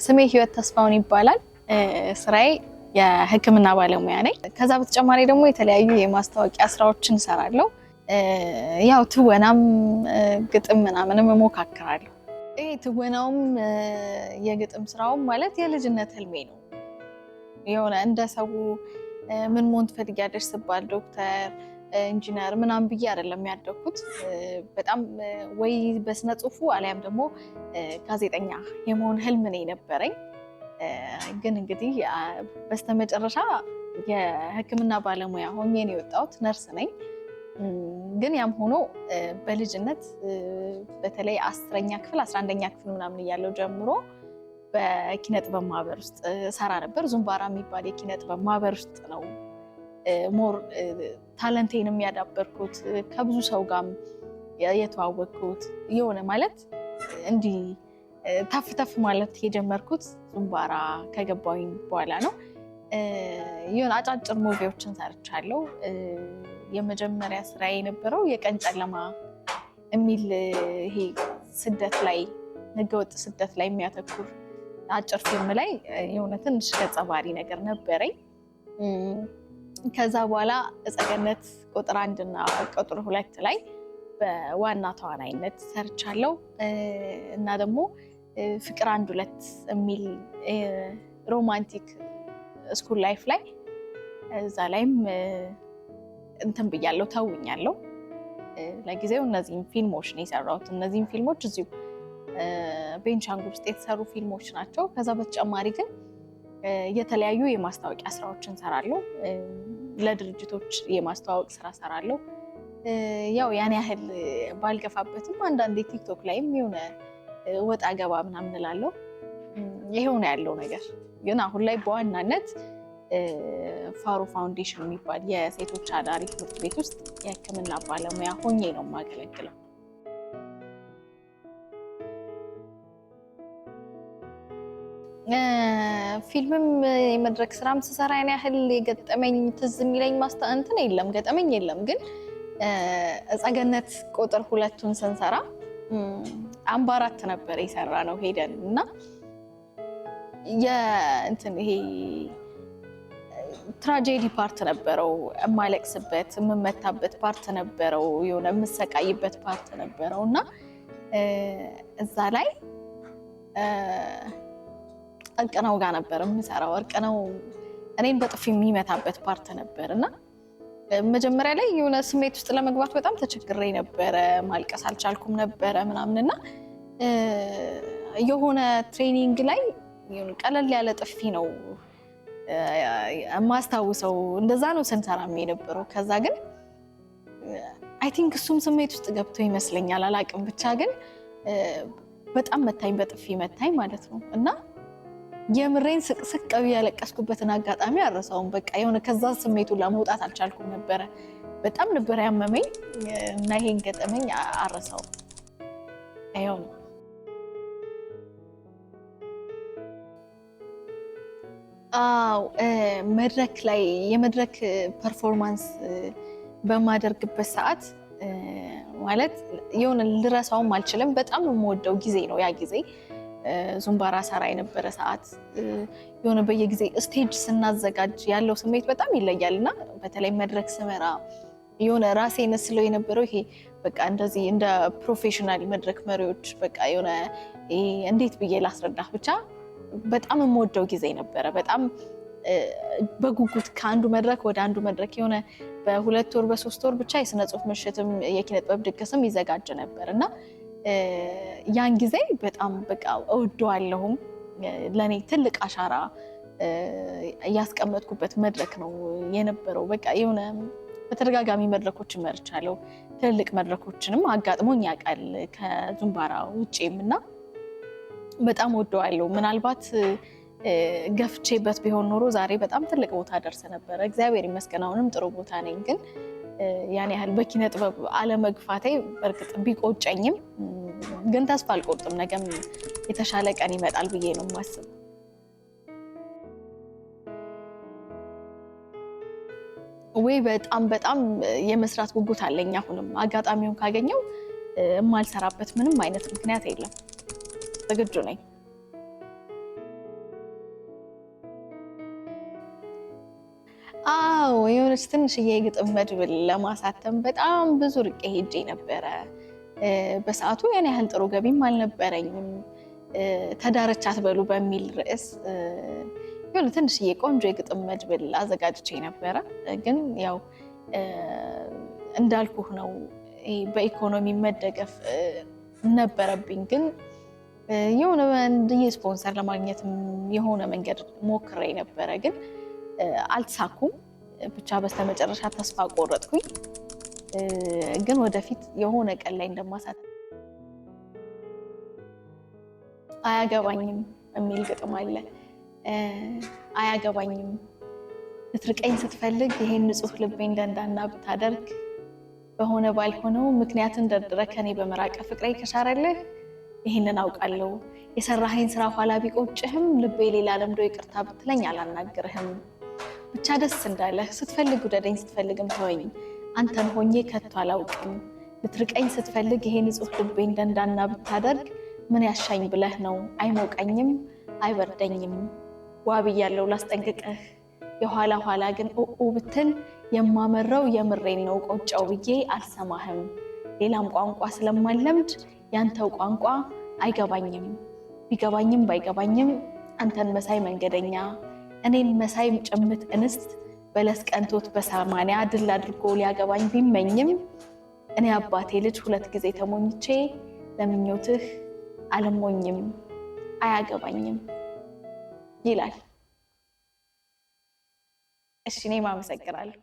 ስሜ ህይወት ተስፋውን ይባላል። ስራዬ የህክምና ባለሙያ ነኝ። ከዛ በተጨማሪ ደግሞ የተለያዩ የማስታወቂያ ስራዎችን እሰራለሁ። ያው ትወናም ግጥም ምናምንም እሞካክራለሁ። ይሄ ትወናውም የግጥም ስራውም ማለት የልጅነት ህልሜ ነው። የሆነ እንደ ሰው ምን መሆን ትፈልጊያለሽ ስባል ዶክተር፣ ኢንጂነር ምናምን ብዬ አይደለም ያደግኩት። በጣም ወይ በስነ ጽሁፉ አሊያም ደግሞ ጋዜጠኛ የመሆን ህልም ነው የነበረኝ። ግን እንግዲህ በስተመጨረሻ የህክምና ባለሙያ ሆኜ ነው የወጣሁት። ነርስ ነኝ። ግን ያም ሆኖ በልጅነት በተለይ 10ኛ ክፍል 11ኛ ክፍል ምናምን እያለሁ ጀምሮ በኪነ ጥበብ ማህበር ውስጥ ሰራ ነበር። ዙምባራ የሚባል የኪነ ጥበብ ማህበር ውስጥ ነው ሞር ታለንቴንም ያዳበርኩት፣ ከብዙ ሰው ጋርም የተዋወቅኩት። የሆነ ማለት እንዲህ ተፍ ተፍ ማለት የጀመርኩት ዙምባራ ከገባሁኝ በኋላ ነው። የሆነ አጫጭር ሙቪዎችን ሰርቻለሁ። የመጀመሪያ ስራ የነበረው የቀን ጨለማ የሚል ይሄ ስደት ላይ ህገወጥ ስደት ላይ የሚያተኩር አጭር ፊልም ላይ የሆነ ትንሽ ገጸ ባህሪ ነገር ነበረኝ። ከዛ በኋላ እፀገነት ቁጥር 1 እና ቁጥር 2 ላይ በዋና ተዋናይነት ሰርቻለሁ እና ደግሞ ፍቅር 1-2 የሚል ሮማንቲክ ስኩል ላይፍ ላይ እዛ ላይም እንትን ብያለሁ፣ ተውኛለሁ። ለጊዜው እነዚህን ፊልሞች ነው የሰራሁት። እነዚህን ፊልሞች እዚሁ ቤንሻንጉል ውስጥ የተሰሩ ፊልሞች ናቸው። ከዛ በተጨማሪ ግን የተለያዩ የማስታወቂያ ስራዎችን ሰራለሁ። ለድርጅቶች የማስተዋወቅ ስራ ሰራለሁ። ያው ያን ያህል ባልገፋበትም አንዳንዴ ቲክቶክ ላይም የሆነ ወጣ ገባ ምናምን እላለሁ። ይሄው ነው ያለው ነገር። ግን አሁን ላይ በዋናነት ፋሮ ፋውንዴሽን የሚባል የሴቶች አዳሪ ትምህርት ቤት ውስጥ የህክምና ባለሙያ ሆኜ ነው የማገለግለው። ፊልምም የመድረክ ስራም ስሰራ ያን ያህል የገጠመኝ ትዝ የሚለኝ እንትን የለም፣ ገጠመኝ የለም። ግን እፀገነት ቁጥር 2ን ስንሰራ አምባራት ነበር የሰራ ነው ሄደን እና የእንትን ይሄ ትራጀዲ ፓርት ነበረው። የማለቅስበት የምመታበት ፓርት ነበረው። የሆነ የምሰቃይበት ፓርት ነበረው እና እዛ ላይ እርቅነው ጋር ነበር የምሰራው። እርቅነው እኔን በጥፊ የሚመታበት ፓርት ነበር እና መጀመሪያ ላይ የሆነ ስሜት ውስጥ ለመግባት በጣም ተቸግሬ ነበረ። ማልቀስ አልቻልኩም ነበረ ምናምንና የሆነ ትሬኒንግ ላይ ቀለል ያለ ጥፊ ነው የማስታውሰው። እንደዛ ነው ስንሰራም የነበረው። ከዛ ግን አይ ቲንክ እሱም ስሜት ውስጥ ገብቶ ይመስለኛል፣ አላቅም። ብቻ ግን በጣም መታኝ፣ በጥፊ መታኝ ማለት ነው እና የምሬን ስቅስቅ ያለቀስኩበትን አጋጣሚ አረሳውም። በቃ የሆነ ከዛ ስሜቱ ለመውጣት አልቻልኩም ነበረ። በጣም ነበር ያመመኝ እና ይሄን ገጠመኝ አረሳውም። አይው ነው። መድረክ ላይ የመድረክ ፐርፎርማንስ በማደርግበት ሰዓት ማለት የሆነ ልረሳውም አልችልም። በጣም የምወደው ጊዜ ነው ያ ጊዜ። ዙምባራ ሰራ የነበረ ሰዓት የሆነ በየጊዜ ስቴጅ ስናዘጋጅ ያለው ስሜት በጣም ይለያል እና በተለይ መድረክ ስመራ የሆነ ራሴን ስለው የነበረው ይሄ በቃ እንደዚህ እንደ ፕሮፌሽናል መድረክ መሪዎች በቃ የሆነ እንዴት ብዬ ላስረዳህ፣ ብቻ በጣም የምወደው ጊዜ ነበረ። በጣም በጉጉት ከአንዱ መድረክ ወደ አንዱ መድረክ የሆነ በ2 ወር በ3 ወር ብቻ የስነ ጽሁፍ ምሽትም የኪነ ጥበብ ድግስም ይዘጋጅ ነበር እና ያን ጊዜ በጣም በቃ እወደዋለሁም። ለኔ ትልቅ አሻራ ያስቀመጥኩበት መድረክ ነው የነበረው። በቃ የሆነ በተደጋጋሚ መድረኮችን መርቻለሁ። ትልልቅ መድረኮችንም አጋጥሞኝ ያውቃል ከዙምባራ ውጪም እና በጣም እወደዋለሁ። ምናልባት ገፍቼበት ቢሆን ኖሮ ዛሬ በጣም ትልቅ ቦታ ደርሰ ነበረ። እግዚአብሔር ይመስገን አሁንም ጥሩ ቦታ ነኝ። ግን ያን ያህል በኪነ ጥበብ አለመግፋቴ በእርግጥ ቢቆጨኝም ግን ተስፋ አልቆርጥም። ነገም የተሻለ ቀን ይመጣል ብዬ ነው የማስበው። ወይ በጣም የመስራት ጉጉት አለኝ። አሁንም አጋጣሚውን ካገኘው የማልሰራበት ምንም አይነት ምክንያት የለም። ዝግጁ ነኝ። አዎ የሆነች ትንሽዬ የግጥም መድብል ለማሳተም በጣም ብዙ ርቄ ሄጄ ነበረ። በሰዓቱ ያን ያህል ጥሩ ገቢም አልነበረኝም። ተዳረች አትበሉ በሚል ርዕስ የሆነ ትንሽዬ ቆንጆ የግጥም መድብል አዘጋጅቼ ነበረ። ግን ያው እንዳልኩህ ነው በኢኮኖሚ መደገፍ ነበረብኝ። ግን የሆነ ስፖንሰር ለማግኘት የሆነ መንገድ ሞክሬ ነበረ፣ ግን አልተሳኩም። ብቻ በስተመጨረሻ ተስፋ ቆረጥኩኝ። ግን ወደፊት የሆነ ቀን ላይ እንደማሳተም አያገባኝም የሚል ግጥም አለ። አያገባኝም ልትርቀኝ ስትፈልግ ይሄን ንጹህ ልቤን ደንዳና ብታደርግ በሆነ ባልሆነው ምክንያትን ደርድረ ከኔ በመራቀ ፍቅሬ ከሻረልህ ይሄንን አውቃለሁ። የሰራኸኝ ስራ ኋላ ቢቆጭህም ልቤ ሌላ ለምዶ ይቅርታ ብትለኝ አላናግርህም። ብቻ ደስ እንዳለህ ስትፈልግ ውደደኝ ስትፈልግም ተወኝ አንተን ሆኜ ከቶ አላውቅም። ልትርቀኝ ስትፈልግ ይሄ ንጹህ ልቤን ደንዳና ብታደርግ ምን ያሻኝ ብለህ ነው አይሞቀኝም አይበርደኝም። ዋብያለሁ ላስጠንቅቅህ የኋላ ኋላ ግን ብትል የማመረው የምሬን ነው ቆጨው ብዬ አልሰማህም። ሌላም ቋንቋ ስለማለምድ ያንተው ቋንቋ አይገባኝም። ቢገባኝም ባይገባኝም አንተን መሳይ መንገደኛ እኔን መሳይ ጭምት እንስት በለስ ቀንቶት በሰማንያ ድል አድርጎ ሊያገባኝ ቢመኝም እኔ አባቴ ልጅ 2 ጊዜ ተሞኝቼ ለምኞትህ አልሞኝም አያገባኝም ይላል። እሺ እኔም አመሰግናለሁ።